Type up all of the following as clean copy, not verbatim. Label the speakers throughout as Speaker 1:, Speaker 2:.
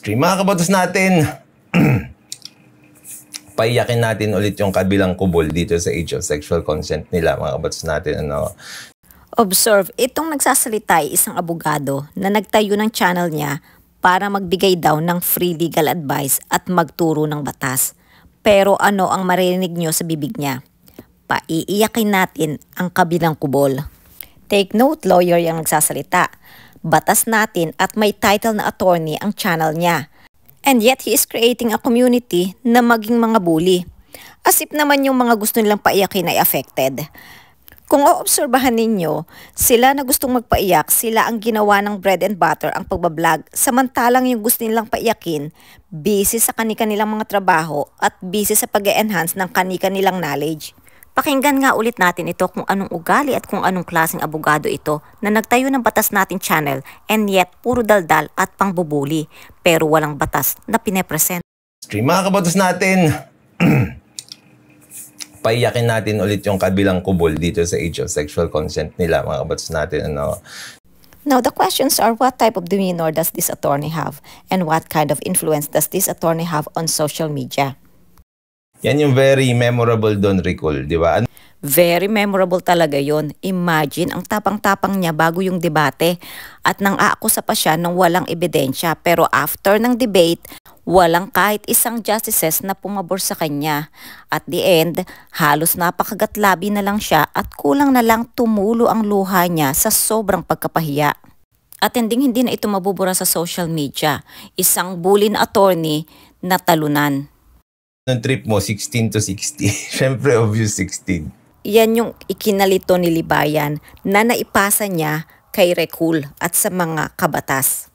Speaker 1: Stream. Mga kabatas natin, paiyakin natin ulit yung kabilang kubol dito sa age of sexual consent nila, mga kabatas natin.
Speaker 2: Observe, itong nagsasalita ay isang abogado na nagtayo ng channel niya para magbigay daw ng free legal advice at magturo ng batas. Pero ano ang maririnig nyo sa bibig niya? Paiiyakin natin ang kabilang kubol. Take note, lawyer yung nagsasalita. Batas natin at may title na attorney ang channel niya. And yet he is creating a community na maging mga bully. As if naman yung mga gusto nilang paiyakin ay affected. Kung oobserbahan ninyo, sila na gustong magpaiyak, sila ang ginawa ng bread and butter ang pagbablog. Samantalang yung gusto nilang paiyakin, busy sa kanilang mga trabaho at busy sa pag-enhance ng kanilang knowledge. Pakinggan nga ulit natin ito kung anong ugali at kung anong klaseng abogado ito na nagtayo ng batas natin channel and yet puro daldal at pangbubuli pero walang batas na pinepresent.
Speaker 1: Stream. Mga kabatas natin, paiyakin natin ulit yung kabilang kubol dito sa age of sexual consent nila, mga kabatas natin.
Speaker 2: Now the questions are, what type of demeanor does this attorney have and what kind of influence does this attorney have on social media?
Speaker 1: Yan yung very memorable doon, Ricol, di ba?
Speaker 2: Very memorable talaga yon. Imagine, ang tapang-tapang niya bago yung debate at nang aakusa pa siya ng walang ebidensya. Pero after ng debate, walang kahit isang justices na pumabor sa kanya. At the end, halos napakagatlabi na lang siya at kulang na lang tumulo ang luha niya sa sobrang pagkapahiya. At hindi na ito mabubura sa social media. Isang bully na attorney na talunan.
Speaker 1: Nung trip mo, 16 to 60. Siyempre, obvious 16.
Speaker 2: Yan yung ikinalito ni Libayan na naipasa niya kay Recul at sa mga kabatas.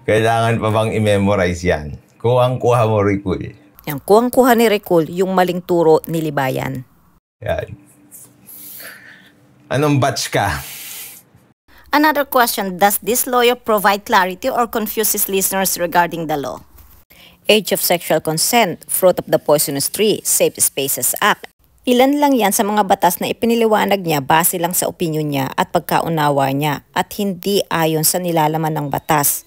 Speaker 1: Kailangan pa bang i-memorize yan? Kuhang-kuha mo, Recul.
Speaker 2: Yan, kuhang-kuha ni Recul yung maling turo ni Libayan.
Speaker 1: Yan. Anong batch ka?
Speaker 2: Another question, does this lawyer provide clarity or confuse his listeners regarding the law? Age of sexual consent, fruit of the poisonous tree, Safe Spaces Act. Ilan lang yan sa mga batas na ipiniliwanag niya base lang sa opinyon niya at pagkaunawa niya at hindi ayon sa nilalaman ng batas.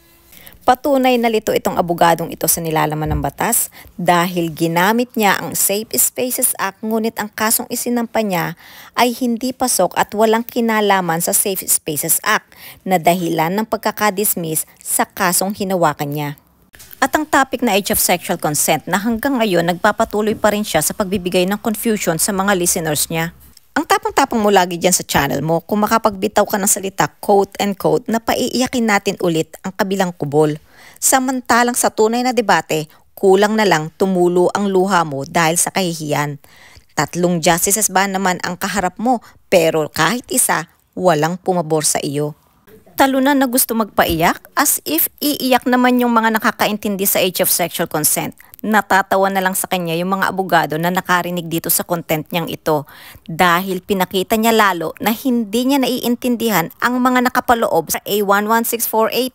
Speaker 2: Patunay na lito itong abogadong ito sa nilalaman ng batas dahil ginamit niya ang Safe Spaces Act ngunit ang kasong isinampa niya ay hindi pasok at walang kinalaman sa Safe Spaces Act na dahilan ng pagkakadismiss sa kasong hinawakan niya. At ang topic na age of sexual consent na hanggang ngayon nagpapatuloy pa rin siya sa pagbibigay ng confusion sa mga listeners niya. Ang tapang-tapang mo lagi dyan sa channel mo kung makapagbitaw ka ng salita quote and quote na paiiyakin natin ulit ang kabilang kubol. Samantalang sa tunay na debate, kulang na lang tumulo ang luha mo dahil sa kahihiyan. 3 justices ba naman ang kaharap mo pero kahit isa, walang pumabor sa iyo. Talunan na gusto magpaiyak as if iiyak naman yung mga nakakaintindi sa age of sexual consent. Natatawa na lang sa kanya yung mga abogado na nakarinig dito sa content niyang ito dahil pinakita niya lalo na hindi niya naiintindihan ang mga nakapaloob sa A11648.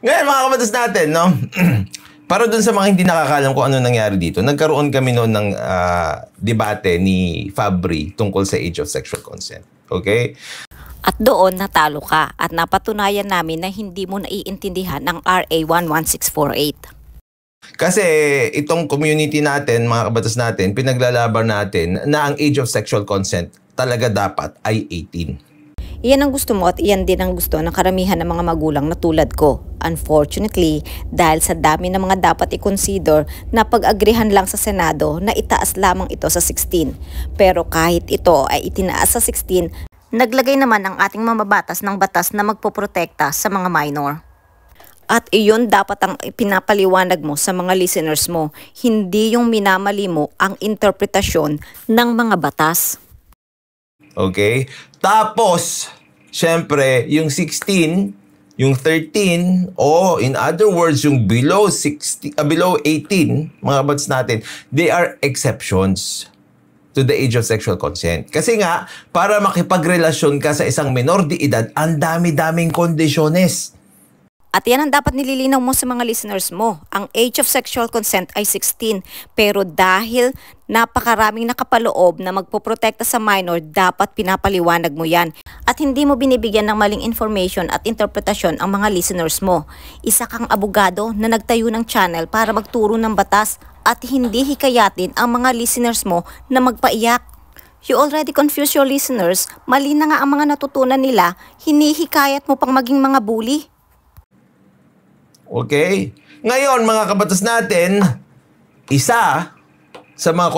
Speaker 1: Ngayon mga kabatas natin, no? Para dun sa mga hindi nakakalam kung ano nangyari dito, nagkaroon kami noon ng debate ni Fabri tungkol sa age of sexual consent. Okay?
Speaker 2: At doon natalo ka at napatunayan namin na hindi mo naiintindihan ang RA 11648.
Speaker 1: Kasi itong community natin, mga kabatas natin, pinaglalaban natin na ang age of sexual consent talaga dapat ay 18.
Speaker 2: Iyan ang gusto mo at iyan din ang gusto ng karamihan ng mga magulang na tulad ko. Unfortunately, dahil sa dami ng mga dapat i-consider na pag-agrihan lang sa Senado na itaas lamang ito sa 16. Pero kahit ito ay itinaas sa 16, naglagay naman ang ating mamabatas ng batas na magpoprotekta sa mga minor. At iyon dapat ang pinapaliwanag mo sa mga listeners mo, hindi yung minamali mo ang interpretasyon ng mga batas.
Speaker 1: Okay? Tapos, syempre, yung 16, yung 13, o in other words, yung below 18, mga bats natin, they are exceptions to the age of sexual consent. Kasi nga, para makipagrelasyon ka sa isang minor de edad, ang dami-daming kondisyones.
Speaker 2: At yan ang dapat nililinaw mo sa mga listeners mo. Ang age of sexual consent ay 16. Pero dahil napakaraming nakapaloob na magpoprotekta sa minor, dapat pinapaliwanag mo yan. At hindi mo binibigyan ng maling information at interpretasyon ang mga listeners mo. Isa kang abogado na nagtayo ng channel para magturo ng batas at hindi hikayatin ang mga listeners mo na magpaiyak. You already confuse your listeners, mali na nga ang mga natutunan nila, hinihikayat mo pang maging mga bully.
Speaker 1: Okay? Ngayon, mga kabatas natin, isa sa mga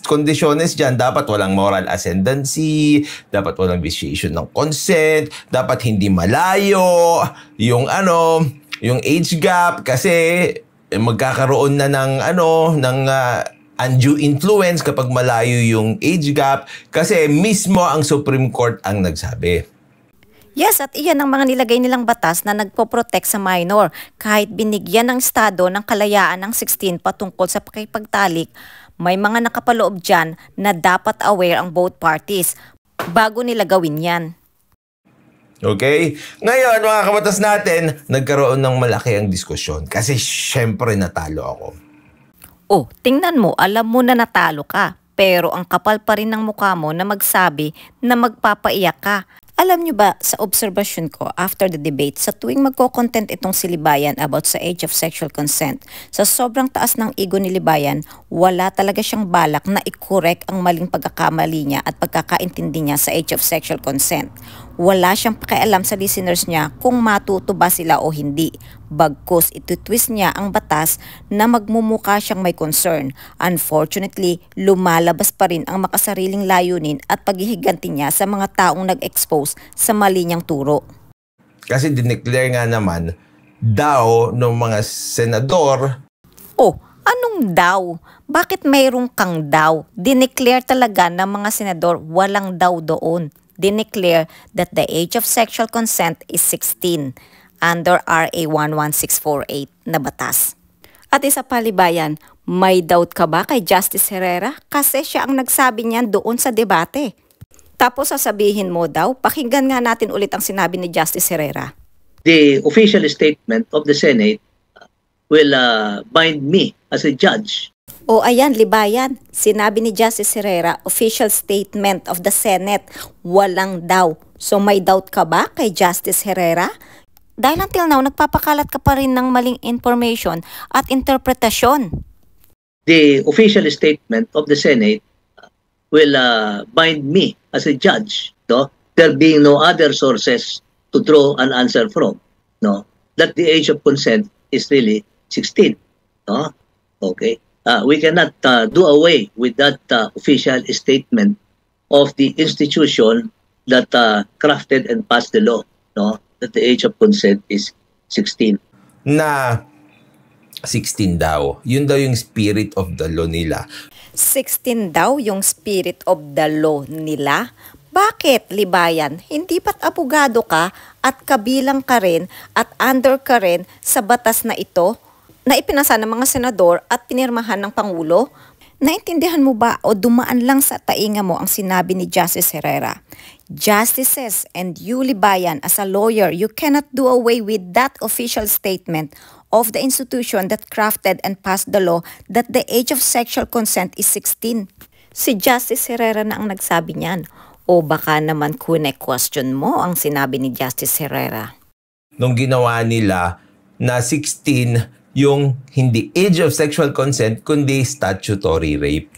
Speaker 1: kondisyones dyan, dapat walang moral ascendancy, dapat walang vitiation ng consent, dapat hindi malayo, yung age gap, kasi magkakaroon na ng undue influence kapag malayo yung age gap, kasi mismo ang Supreme Court ang nagsabi.
Speaker 2: Yes, at iyan ang mga nilagay nilang batas na nagpo-protect sa minor. Kahit binigyan ng Estado ng kalayaan ng 16 patungkol sa pakipagtalik, may mga nakapaloob dyan na dapat aware ang both parties bago nila gawin yan.
Speaker 1: Okay? Ngayon, mga kabatas natin, nagkaroon ng malaki ang diskusyon kasi syempre natalo ako.
Speaker 2: Oh, tingnan mo, alam mo na natalo ka. Pero ang kapal pa rin ng mukha mo na magsabi na magpapaiyak ka. Alam nyo ba, sa obserbasyon ko after the debate, sa tuwing magko-content itong si Libayan about sa age of sexual consent, sa sobrang taas ng ego ni Libayan, wala talaga siyang balak na i-correct ang maling pagkakamali niya at pagkakaintindi niya sa age of sexual consent. Wala siyang pakialam sa listeners niya kung matuto ba sila o hindi. Bagkus itutwist niya ang batas na magmumukha siyang may concern. Unfortunately, lumalabas pa rin ang makasariling layunin at paghihiganti niya sa mga taong nag-expose sa mali niyang turo.
Speaker 1: Kasi dineclare nga naman daw ng mga senador.
Speaker 2: Oh, anong daw? Bakit mayroong kang daw? Dineclare talaga ng mga senador, walang daw doon. Dineclare that the age of sexual consent is 16 under RA 11648 na batas. At isa pa, Libayan, may doubt ka ba kay Justice Herrera? Kasi siya ang nagsabi niyan doon sa debate. Tapos sasabihin mo daw, pakinggan nga natin ulit ang sinabi ni Justice Herrera.
Speaker 3: The official statement of the Senate will bind me as a judge.
Speaker 2: O ayan, Libayan, sinabi ni Justice Herrera, official statement of the Senate, walang daw. So may doubt ka ba kay Justice Herrera? Dahil until now, nagpapakalat ka pa rin ng maling information at interpretasyon.
Speaker 3: The official statement of the Senate will bind me as a judge, no? There being no other sources to draw an answer from, no? That the age of consent is really 16, no? Okay. We cannot do away with that official statement of the institution that crafted and passed the law, no? That the age of consent is 16.
Speaker 1: Na 16 daw. Yun daw yung spirit of the law nila.
Speaker 2: 16 daw yung spirit of the law nila? Bakit, Libayan? Hindi ba't abogado ka at kabilang ka rin at under ka rin sa batas na ito na ipinasa ng mga senador at pinirmahan ng Pangulo? Naintindihan mo ba o dumaan lang sa tainga mo ang sinabi ni Justice Herrera? Justices and you, Libayan, as a lawyer, you cannot do away with that official statement of the institution that crafted and passed the law that the age of sexual consent is 16. Si Justice Herrera na ang nagsabi niyan. O baka naman question mo ang sinabi ni Justice Herrera.
Speaker 1: Nung ginawa nila na 16 yung hindi age of sexual consent, kundi statutory rape.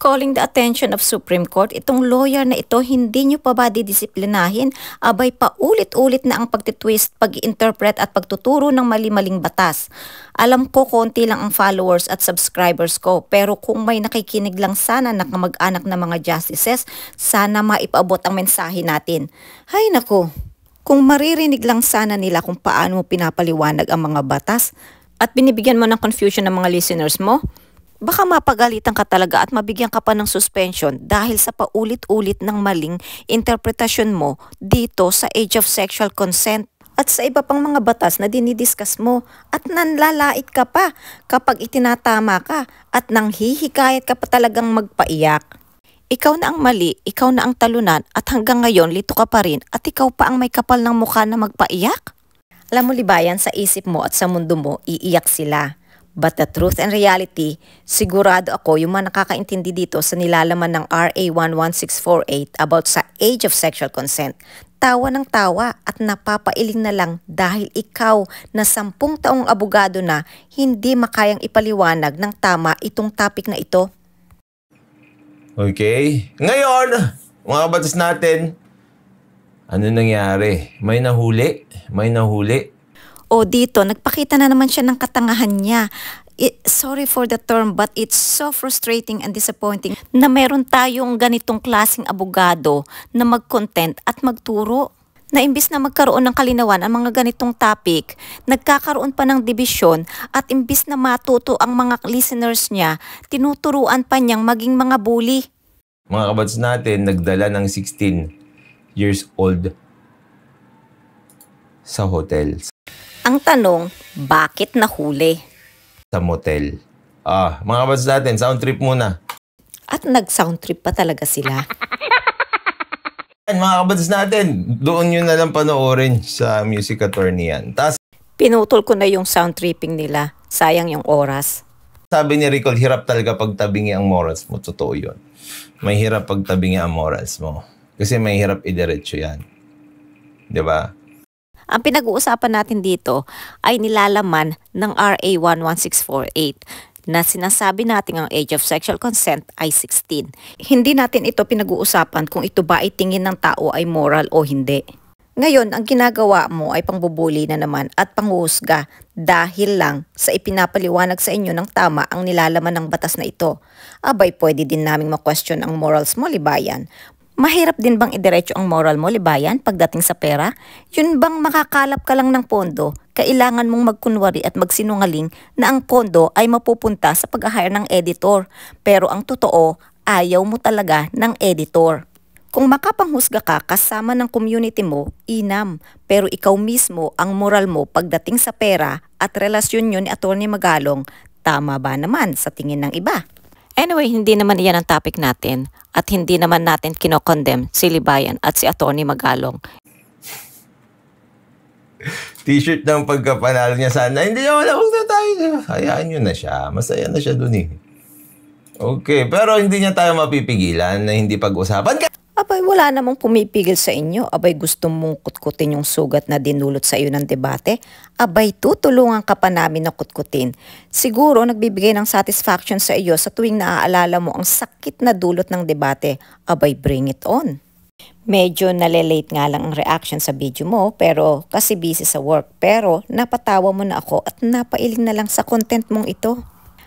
Speaker 2: Calling the attention of Supreme Court, itong lawyer na ito, hindi nyo pa ba didisiplinahin? Abay, paulit-ulit na ang pagtitwist, pag-interpret at pagtuturo ng mali-maling batas. Alam ko konti lang ang followers at subscribers ko, pero kung may nakikinig lang sana na kamag-anak ng mga justices, sana maipaabot ang mensahe natin. Hay nako, kung maririnig lang sana nila kung paano mo pinapaliwanag ang mga batas at binibigyan mo ng confusion ng mga listeners mo, baka mapagalitan ka talaga at mabigyan ka pa ng suspension dahil sa paulit-ulit ng maling interpretasyon mo dito sa age of sexual consent at sa iba pang mga batas na dinidiscuss mo at nanlalait ka pa kapag itinatama ka at nanghihikayat ka pa talagang magpaiyak. Ikaw na ang mali, ikaw na ang talunan at hanggang ngayon lito ka pa rin at ikaw pa ang may kapal ng mukha na magpaiyak? Alam mo, Libayan, sa isip mo at sa mundo mo, iiyak sila. But the truth and reality, sigurado ako yung mga nakakaintindi dito sa nilalaman ng RA 11648 about sa age of sexual consent. Tawa ng tawa at napapailing na lang dahil ikaw na 10 taong abogado na hindi makayang ipaliwanag ng tama itong topic na ito.
Speaker 1: Okay? Ngayon, mga kabatas natin, ano nangyari? May nahuli? May nahuli?
Speaker 2: O dito, nagpakita na naman siya ng katangahan niya. Sorry for the term, but it's so frustrating and disappointing na meron tayong ganitong klaseng abogado na mag-content at magturo. Na imbis na magkaroon ng kalinawan ang mga ganitong topic, nagkakaroon pa ng dibisyon at imbis na matuto ang mga listeners niya, tinuturuan pa niyang maging mga bully.
Speaker 1: Mga kabatas natin, nagdala ng 16 years old sa hotel.
Speaker 2: Ang tanong, bakit nahuli?
Speaker 1: Sa motel. Mga kabatas natin, sound trip muna.
Speaker 2: At nag-sound trip pa talaga sila.
Speaker 1: Mga kabatas natin, doon nyo na lang panoorin sa Music Attorney yan. Tas,
Speaker 2: Pinutol ko na yung sound tripping nila. Sayang yung oras.
Speaker 1: sabi ni Ricol, hirap talaga pagtabingi ang morals mo. Totoo yun. May hirap pagtabingi ang morals mo. Kasi may hirap idiretso yan. Diba?
Speaker 2: Ang pinag-uusapan natin dito ay nilalaman ng RA 11648 na sinasabi natin ang age of sexual consent ay 16. Hindi natin ito pinag-uusapan kung ito ba ay tingin ng tao ay moral o hindi. Ngayon, ang ginagawa mo ay pangbubuli na naman at panghuhusga dahil lang sa ipinapaliwanag sa inyo ng tama ang nilalaman ng batas na ito. Abay, pwede din naming ma-question ang morals mo, Libayan. Mahirap din bang idiretso ang moral mo, Libayan, pagdating sa pera? Yun bang makakalap ka lang ng pondo, kailangan mong magkunwari at magsinungaling na ang pondo ay mapupunta sa pag-hire ng editor. Pero ang totoo, ayaw mo talaga ng editor. Kung makapanghusga ka kasama ng community mo, inam. Pero ikaw mismo, ang moral mo pagdating sa pera at relasyon nyo ni Atty. Magalong, tama ba naman sa tingin ng iba? Anyway, hindi naman iyan ang topic natin at hindi naman natin kinokondem si Libayan at si Atty. Magalong.
Speaker 1: T-shirt ng pagkapanalo niya sana. Hindi naman, huwag na tayo. Hayaan nyo na siya. Masaya na siya dun eh. Okay, pero hindi niya tayo mapipigilan na hindi pag-usapan.
Speaker 2: Abay, wala namang pumipigil sa inyo. Abay, gusto mong kutkutin yung sugat na dinulot sa iyo ng debate. Abay, tutulungan ka pa namin na kutkutin. Siguro, nagbibigay ng satisfaction sa iyo sa tuwing naaalala mo ang sakit na dulot ng debate. Abay, bring it on. Medyo nalelate nga lang ang reaction sa video mo, pero kasi busy sa work. Pero napatawa mo na ako at napailing na lang sa content mong ito.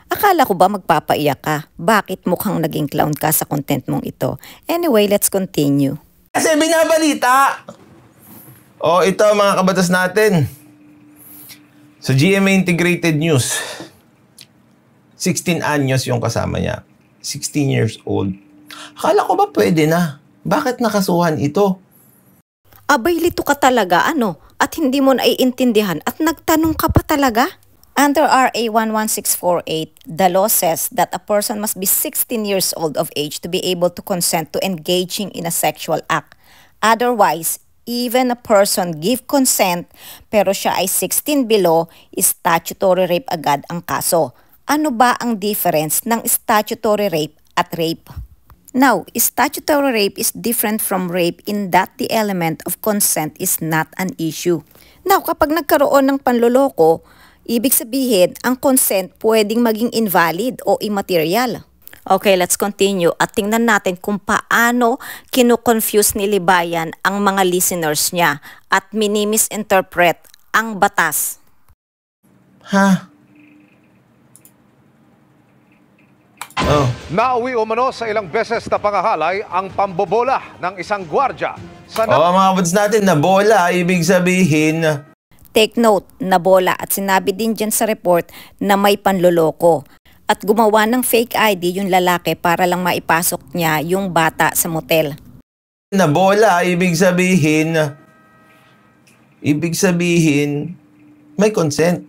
Speaker 2: Akala ko ba magpapaiyak ka? Bakit mukhang naging clown ka sa content mong ito? Anyway, let's continue.
Speaker 1: Kasi binabalita! Ito mga kabatas natin. Sa GMA Integrated News, 16 anyos yung kasama niya. 16 years old. Akala ko ba pwede na? Bakit nakasuhan ito?
Speaker 2: Abay, lito ka talaga, ano? At hindi mo naiintindihan at nagtanong ka pa talaga? Under RA 11648, the law says that a person must be 16 years old of age to be able to consent to engaging in a sexual act. Otherwise, even a person give consent pero siya ay 16 below, statutory rape agad ang kaso. Ano ba ang difference ng statutory rape at rape? Now, statutory rape is different from rape in that the element of consent is not an issue. Now, kapag nagkaroon ng panloloko, ibig sabihin, ang consent pwedeng maging invalid o immaterial. Okay, let's continue at tingnan natin kung paano kino-confuse ni Libayan ang mga listeners niya at minimisinterpret ang batas.
Speaker 1: Ha?
Speaker 4: Nauwi umano sa ilang beses na pangahalay ang pambobola ng isang gwardya.
Speaker 1: Mga kabatas natin, na bola, ibig sabihin...
Speaker 2: Take note, nabola at sinabi din dyan sa report na may panloloko. At gumawa ng fake ID yung lalaki para lang maipasok niya yung bata sa motel.
Speaker 1: Nabola, ibig sabihin may consent.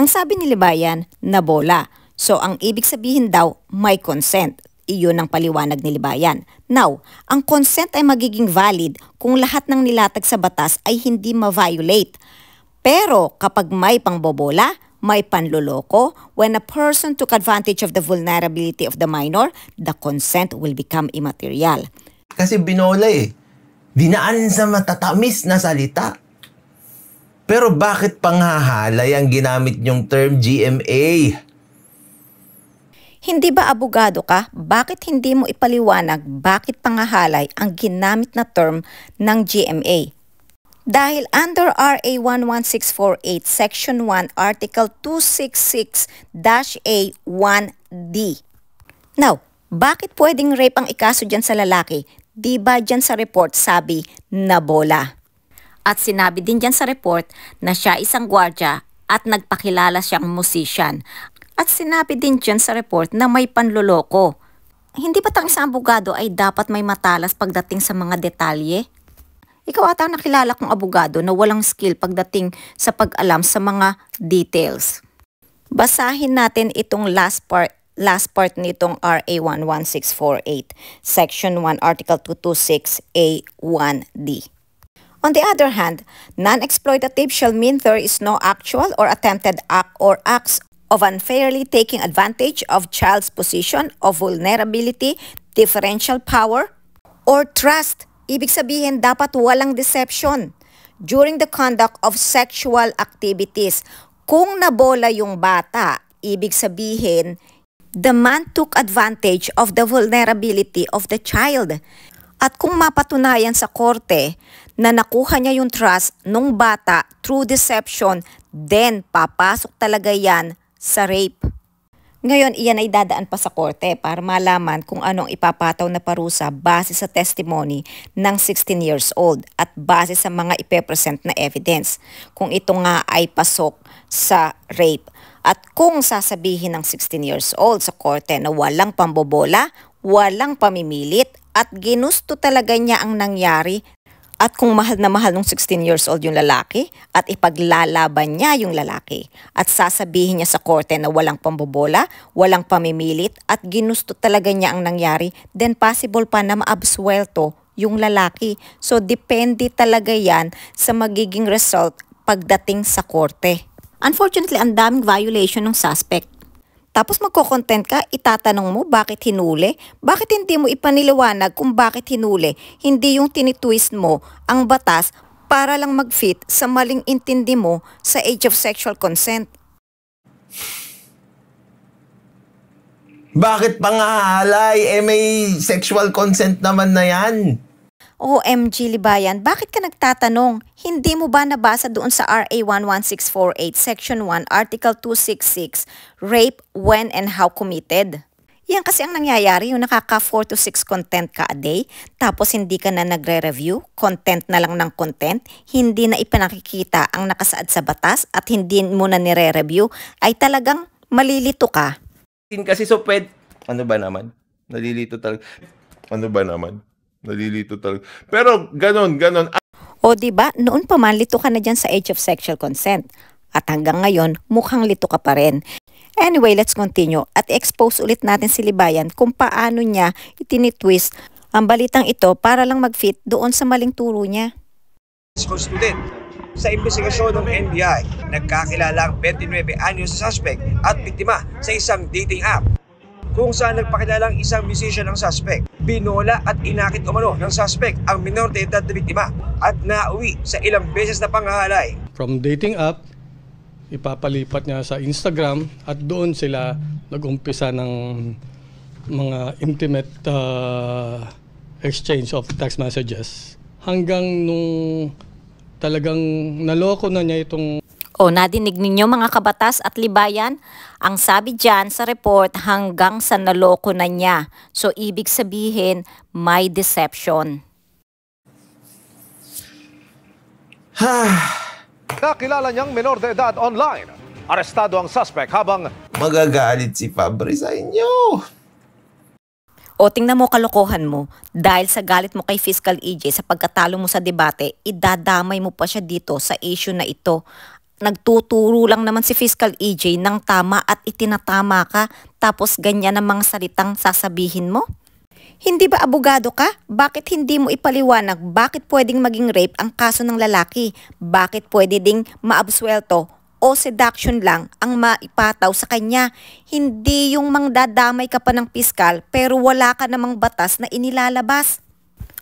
Speaker 2: Ang sabi ni Libayan, nabola. So ang ibig sabihin daw, may consent. Iyon ang paliwanag ni Libayan. Now, ang consent ay magiging valid kung lahat ng nilatag sa batas ay hindi ma-violate. Pero kapag may pangbobola, may panloloko, when a person took advantage of the vulnerability of the minor, the consent will become immaterial.
Speaker 1: Kasi binola eh. Dinaan sa matatamis na salita. Pero bakit panghahalay ang ginamit niyong term GMA?
Speaker 2: Hindi ba abogado ka? Bakit hindi mo ipaliwanag bakit panghahalay ang ginamit na term ng GMA? Dahil under RA 11648 Section 1 Article 266-A1D. Now, bakit pwedeng rape ang ikaso dyan sa lalaki? Di ba dyan sa report sabi nabola? At sinabi din dyan sa report na siya isang gwardya at nagpakilala siyang musician. At sinabi din dyan sa report na may panloloko. Hindi ba tang isang abogado ay dapat may matalas pagdating sa mga detalye? Ikaw ata nakilala kong abogado na walang skill pagdating sa pag-alam sa mga details. Basahin natin itong last part nitong RA 11648, Section 1, Article 226A1D. On the other hand, non-exploitative shall mean there is no actual or attempted act or acts of unfairly taking advantage of child's position of vulnerability, differential power, or trust. Ibig sabihin, dapat walang deception during the conduct of sexual activities. Kung nabola yung bata, ibig sabihin, the man took advantage of the vulnerability of the child. At kung mapatunayan sa korte na nakuha niya yung trust nung bata through deception, then papasok talaga yan sa rape. Ngayon, iyan ay dadaan pa sa korte para malaman kung anong ipapataw na parusa base sa testimony ng 16 years old at base sa mga ipepresent na evidence kung ito nga ay pasok sa rape. At kung sasabihin ng 16 years old sa korte na walang pambobola, walang pamimilit at ginusto talaga niya ang nangyari, at kung mahal na mahal ng 16 years old yung lalaki at ipaglalaban niya yung lalaki at sasabihin niya sa korte na walang pambobola, walang pamimilit at ginusto talaga niya ang nangyari, then possible pa na maabsuelto yung lalaki. So depende talaga yan sa magiging result pagdating sa korte. Unfortunately, ang daming violation ng suspect. Tapos magko-content ka, itatanong mo bakit hinuli? Bakit hindi mo ipaniliwanag kung bakit hinuli? Hindi yung tinitwist mo ang batas para lang mag-fit sa maling intindi mo sa age of sexual consent.
Speaker 1: Bakit panghahalay? May sexual consent naman na yan.
Speaker 2: OMG Libayan, bakit ka nagtatanong? Hindi mo ba nabasa doon sa RA 11648 Section 1 Article 266, Rape when and how committed? Yan kasi ang nangyayari, yung nakaka 4 to 6 content ka a day, tapos hindi ka na nagre-review, content na lang ng content, hindi na ipinakikita ang nakasaad sa batas at hindi mo na nire-review, ay talagang malilito ka.
Speaker 1: Kasi so ano ba naman? Nalilito talaga. Ano ba naman? Nalilito talaga. Pero ganon.
Speaker 2: O diba, noon pa man lito ka na dyan sa age of sexual consent. At hanggang ngayon, mukhang lito ka pa rin. Anyway, let's continue at expose ulit natin si Libayan kung paano niya itinitwist ang balitang ito para lang mag-fit doon sa maling turo niya.
Speaker 5: Student, sa investigasyon ng NBI, nagkakilala ang 29 anyos sa suspect at biktima sa isang dating app kung saan nagpakilalang isang musician ang suspect. Binola at inakit umano ng suspect ang minor de edad na biktima at nauwi sa ilang beses na panghahalay.
Speaker 6: From dating app, ipapalipat niya sa Instagram at doon sila nag-umpisa ng mga intimate exchange of text messages hanggang nung talagang naloko na niya itong...
Speaker 2: O nadinig ninyo mga kabatas at Libayan, ang sabi dyan sa report hanggang sa naloko na niya. So ibig sabihin may deception.
Speaker 4: Nakilala niyang menor de edad online. Arestado ang suspect habang
Speaker 1: Magagalit si Fabri sa inyo.
Speaker 2: O tingnan mo kalokohan mo, dahil sa galit mo kay Fiscal EJ sa pagkatalo mo sa debate, idadamay mo pa siya dito sa issue na ito. Nagtuturo lang naman si Fiscal EJ ng tama at itinatama ka, tapos ganyan ang mga salitang sasabihin mo? Hindi ba abogado ka? Bakit hindi mo ipaliwanag bakit pwedeng maging rape ang kaso ng lalaki? Bakit pwede ding maabsuelto o seduction lang ang maipataw sa kanya? Hindi yung mangdadamay ka pa ng piskal pero wala ka namang batas na inilalabas.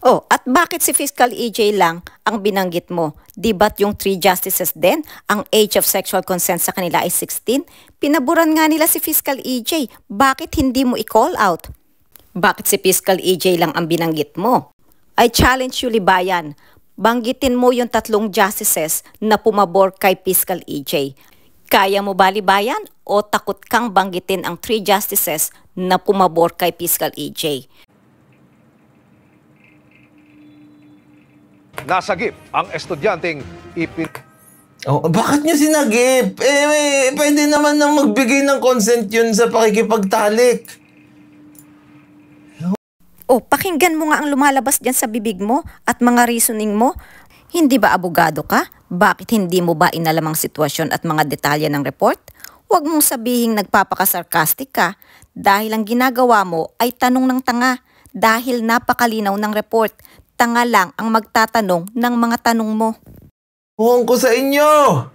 Speaker 2: Oh, at bakit si Fiscal EJ lang ang binanggit mo? Di ba't yung 3 justices din, ang age of sexual consent sa kanila ay 16? Pinaburan nga nila si Fiscal EJ. Bakit hindi mo i-call out? Bakit si Fiscal EJ lang ang binanggit mo? I challenge you, Libayan. Banggitin mo yung 3 justices na pumabor kay Fiscal EJ. Kaya mo ba, Libayan? O takot kang banggitin ang 3 justices na pumabor kay Fiscal EJ?
Speaker 4: Nasagip ang estudyanteng
Speaker 1: Oh, bakit nyo sinagip? Pwede naman na magbigay ng consent yun sa pakikipagtalik.
Speaker 2: Oh, pakinggan mo nga ang lumalabas dyan sa bibig mo at mga reasoning mo. Hindi ba abogado ka? Bakit hindi mo ba inalam ang sitwasyon at mga detalye ng report? Huwag mong sabihing nagpapakasarkastik ka dahil ang ginagawa mo ay tanong ng tanga dahil napakalinaw ng report. Tanga lang ang magtatanong ng mga tanong mo.
Speaker 1: Huwag ko sa inyo!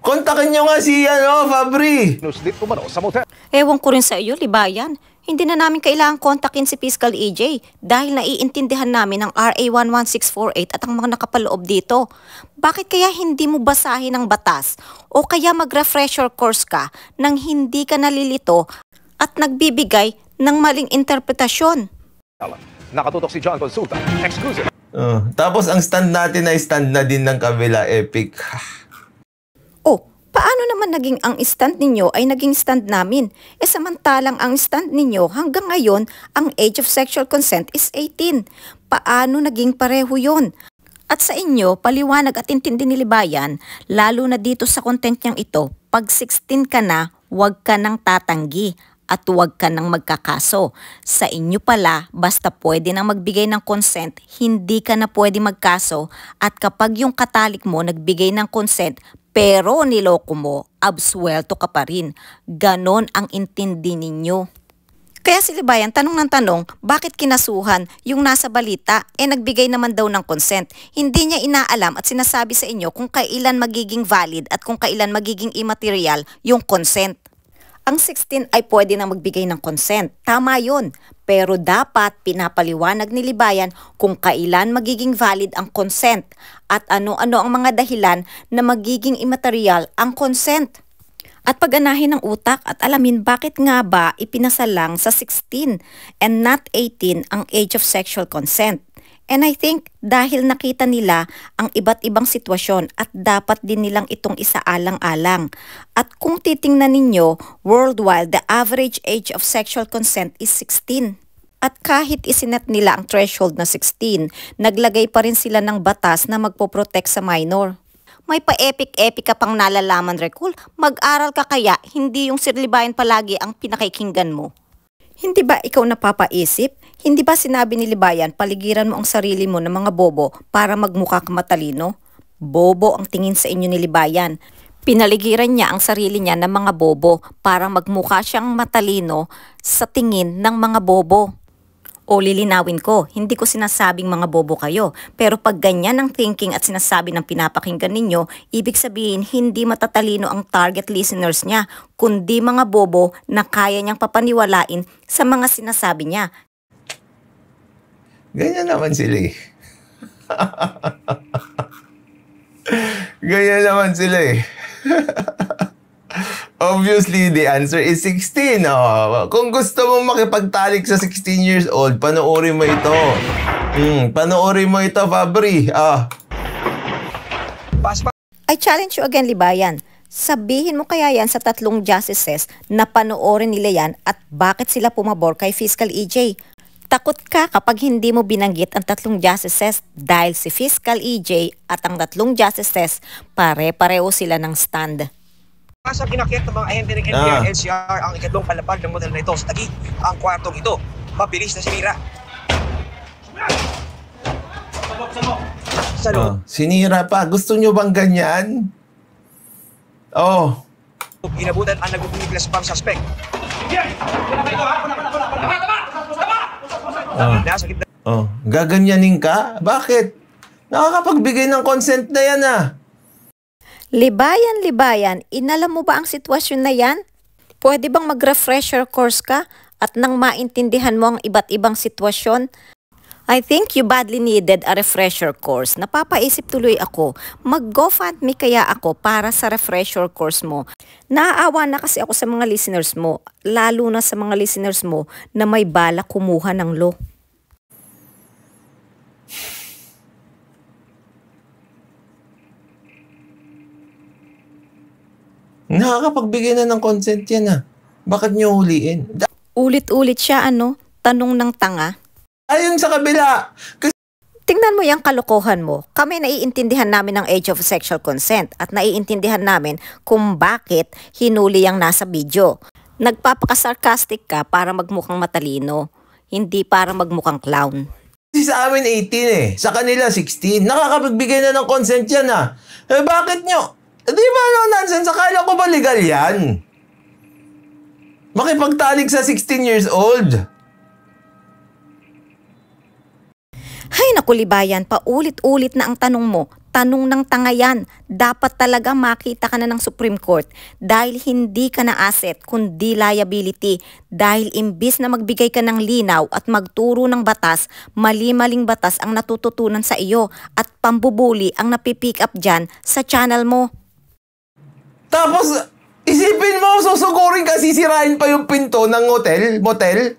Speaker 1: Kontakin nyo nga si Fabri!
Speaker 4: nuslit umano sa motel.
Speaker 2: Ewan ko rin sa iyo, Libayan. Hindi na namin kailangang kontakin si Fiscal EJ dahil naiintindihan namin ang RA 11648 at ang mga nakapaloob dito. Bakit kaya hindi mo basahin ang batas o kaya mag-refresher course ka nang hindi ka nalilito at nagbibigay ng maling interpretasyon?
Speaker 4: Nakatutok si John Consulta. Exclusive.
Speaker 1: Tapos ang stand natin ay stand na din ng kabila, epic.
Speaker 2: Oh, paano naman naging ang stand ninyo ay naging stand namin? Samantalang ang stand ninyo hanggang ngayon, ang age of sexual consent is 18. Paano naging pareho yun? At sa inyo, paliwanag at intindi ni Libayan, lalo na dito sa content niyang ito, pag 16 ka na, huwag ka nang tatanggi at huwag ka nang magkakaso. Sa inyo pala, basta pwede nang magbigay ng consent, hindi ka na pwede magkaso at kapag yung katalik mo nagbigay ng consent, pero niloko mo, absuelto ka pa rin. Ganon ang intindi ninyo. Kaya si Libayan, tanong ng tanong, bakit kinasuhan yung nasa balita? Nagbigay naman daw ng consent. Hindi niya inaalam at sinasabi sa inyo kung kailan magiging valid at kung kailan magiging immaterial yung consent. Ang 16 ay pwede na magbigay ng consent. Tama yun. Pero dapat pinapaliwanag ni Libayan kung kailan magiging valid ang consent at ano-ano ang mga dahilan na magiging immaterial ang consent. At pag-anahin ng utak at alamin bakit nga ba ipinasalang sa 16 and not 18 ang age of sexual consent. And I think dahil nakita nila ang iba't ibang sitwasyon at dapat din nilang itong isaalang-alang. At kung titingnan ninyo, worldwide, the average age of sexual consent is 16. At kahit isinet nila ang threshold na 16, naglagay pa rin sila ng batas na magpoprotect sa minor. May pa-epic-epic ka pang nalalaman, Recul. Mag-aral ka kaya, hindi yung Sir Libayan palagi ang pinakikinggan mo. Hindi ba ikaw napapaisip? Hindi ba sinabi ni Libayan, paligiran mo ang sarili mo ng mga bobo para magmukha ka matalino? Bobo ang tingin sa inyo ni Libayan. Pinaligiran niya ang sarili niya ng mga bobo para magmukha siyang matalino sa tingin ng mga bobo. O lilinawin ko, hindi ko sinasabing mga bobo kayo. Pero pag ganyan ang thinking at sinasabi ng pinapakinggan ninyo, ibig sabihin hindi matatalino ang target listeners niya, kundi mga bobo na kaya niyang papaniwalain sa mga sinasabi niya.
Speaker 1: Ganyan naman sila eh. Ganyan naman sila eh. Obviously, the answer is 16. Kung gusto mong makipagtalik sa 16 years old, panoorin mo ito. Panoorin mo ito, Fabri.
Speaker 2: I challenge you again, Libayan. Sabihin mo kaya yan sa 3 justices na panoorin nila yan at bakit sila pumabor kay Fiscal EJ. Takot ka kapag hindi mo binanggit ang 3 justices dahil si Fiscal EJ at ang 3 justices pare-pareho sila ng stand.
Speaker 5: Sa kinakit ng mga ahente ng NBI NCR ang ikatlong palapag ng model na ito sa Taguig. Ang kwartong ito, mabilis na sinira. Sa loob.
Speaker 1: Sinira pa. Gusto nyo bang ganyan?
Speaker 5: Inabutan ang nagpupumiglas pang suspect. Nasa gitna
Speaker 1: Gaganyanin ka? Bakit? Nakakapagbigay ng consent na yan
Speaker 2: Libayan, inalam mo ba ang sitwasyon na yan? Pwede bang mag-refresher course ka at nang maintindihan mo ang iba't ibang sitwasyon? I think you badly needed a refresher course. Napapaisip tuloy ako, mag-GoFundMe kaya ako para sa refresher course mo. Naaawa na kasi ako sa mga listeners mo, lalo na sa mga listeners mo na may balak kumuha ng law.
Speaker 1: Nakakapagbigay na ng consent yan Bakit nyo huliin?
Speaker 2: Ulit-ulit siya tanong ng tanga.
Speaker 1: Ayun sa kabila.
Speaker 2: Tingnan mo yung kalokohan mo. Kami naiintindihan namin ang age of sexual consent at naiintindihan namin kung bakit hinuli ang nasa video. Nagpapaka-sarcastic ka para magmukhang matalino, hindi para magmukhang clown.
Speaker 1: Sa amin 18 sa kanila 16. Nakakapagbigay na ng consent yan bakit nyo? Di ba nonsense? Akala ko ba legal yan? Makipagtalik sa 16 years old.
Speaker 2: Hay naku Libayan, paulit-ulit na ang tanong mo. Tanong ng tanga yan. Dapat talaga makita ka na ng Supreme Court dahil hindi ka na asset kundi liability. Dahil imbis na magbigay ka ng linaw at magturo ng batas, mali-maling batas ang natututunan sa iyo at pambubuli ang napipick up dyan sa channel mo.
Speaker 1: Tapos, isipin mo, susugurin ka, sisirain pa yung pinto ng motel?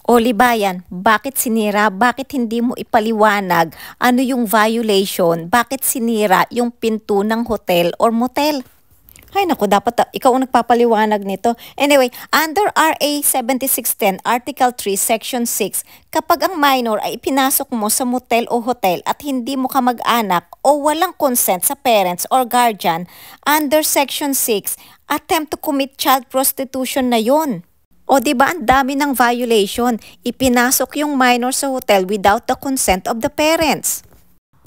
Speaker 2: O Libayan, bakit sinira? Bakit hindi mo ipaliwanag ano yung violation? Bakit sinira yung pinto ng hotel or motel? Ay naku, dapat ikaw ang nagpapaliwanag nito. Anyway, under RA 7610 Article 3 Section 6, kapag ang minor ay ipinasok mo sa motel o hotel at hindi mo ka mag-anak o walang consent sa parents or guardian, under Section 6, attempt to commit child prostitution na yon. O diba ang dami ng violation, ipinasok yung minor sa hotel without the consent of the parents.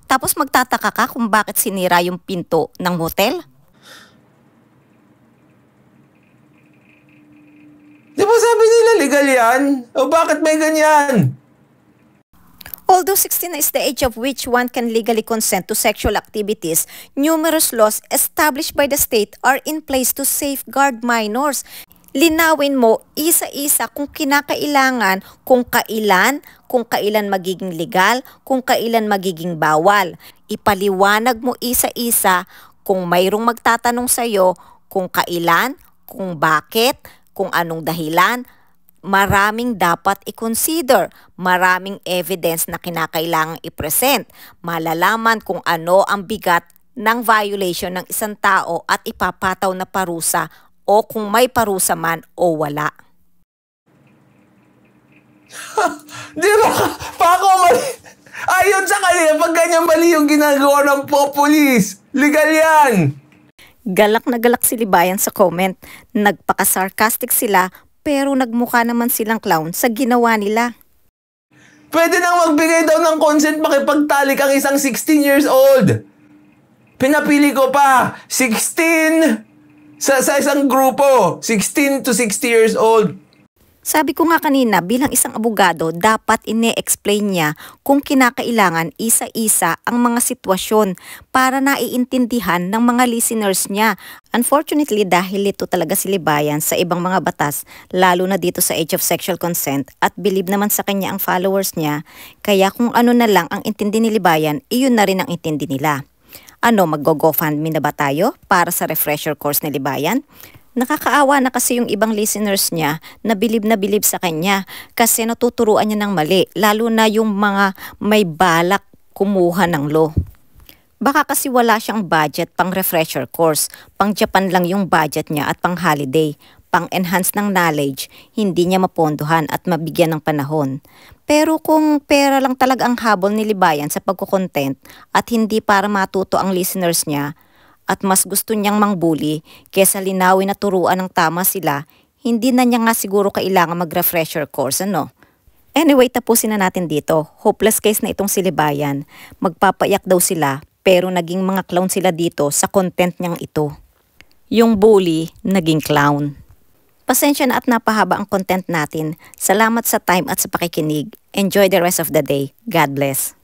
Speaker 2: Tapos magtataka ka kung bakit sinira yung pinto ng hotel?
Speaker 1: Di ba sabi nila legal yan? O bakit may ganyan?
Speaker 2: Although 16 is the age of which one can legally consent to sexual activities, numerous laws established by the state are in place to safeguard minors. Linawin mo isa-isa kung kinakailangan, kung kailan magiging legal, kung kailan magiging bawal. Ipaliwanag mo isa-isa kung mayroong magtatanong sa iyo kung kailan, kung bakit, kung anong dahilan. Maraming dapat i-consider, maraming evidence na kinakailangang i-present. Malalaman kung ano ang bigat ng violation ng isang tao at ipapataw na parusa o kung may parusa man o wala.
Speaker 1: Di ba? Pako mali. Ayon sa kanila, pag ganyan mali yung ginagawa ng populis. Legal yan.
Speaker 2: Galak na galak si Libayan sa comment. Nagpaka-sarcastic sila pero nagmukha naman silang clown sa ginawa nila.
Speaker 1: Pwede nang magbigay daw ng consent makipagtalik ang isang 16 years old. Pinapili ko pa, 16 sa isang grupo, 16 to 60 years old.
Speaker 2: Sabi ko nga kanina, bilang isang abogado, dapat ine-explain niya kung kinakailangan isa-isa ang mga sitwasyon para naiintindihan ng mga listeners niya. Unfortunately, dahil ito talaga si Libayan sa ibang mga batas, lalo na dito sa age of sexual consent, at believe naman sa kanya ang followers niya, kaya kung ano na lang ang intindi ni Libayan, iyon na rin ang intindi nila. Mag-GoFundMe na ba tayo para sa refresher course ni Libayan? Nakakaawa na kasi yung ibang listeners niya na bilib sa kanya kasi natuturuan niya ng mali, lalo na yung mga may balak kumuha ng law. Baka kasi wala siyang budget pang refresher course, pang Japan lang yung budget niya at pang holiday, pang enhance ng knowledge, hindi niya mapondohan at mabigyan ng panahon. Pero kung pera lang talaga ang habol ni Libayan sa pagkukontent at hindi para matuto ang listeners niya, at mas gusto niyang mangbuli kesa linawin na turuan ng tama sila, hindi na niya nga siguro kailangan mag-refresher course, ano? Anyway, tapusin na natin dito. Hopeless case na itong si Libayan. Magpapayak daw sila, pero naging mga clown sila dito sa content niyang ito. Yung bully, naging clown. Pasensya na at napahaba ang content natin. Salamat sa time at sa pakikinig. Enjoy the rest of the day. God bless.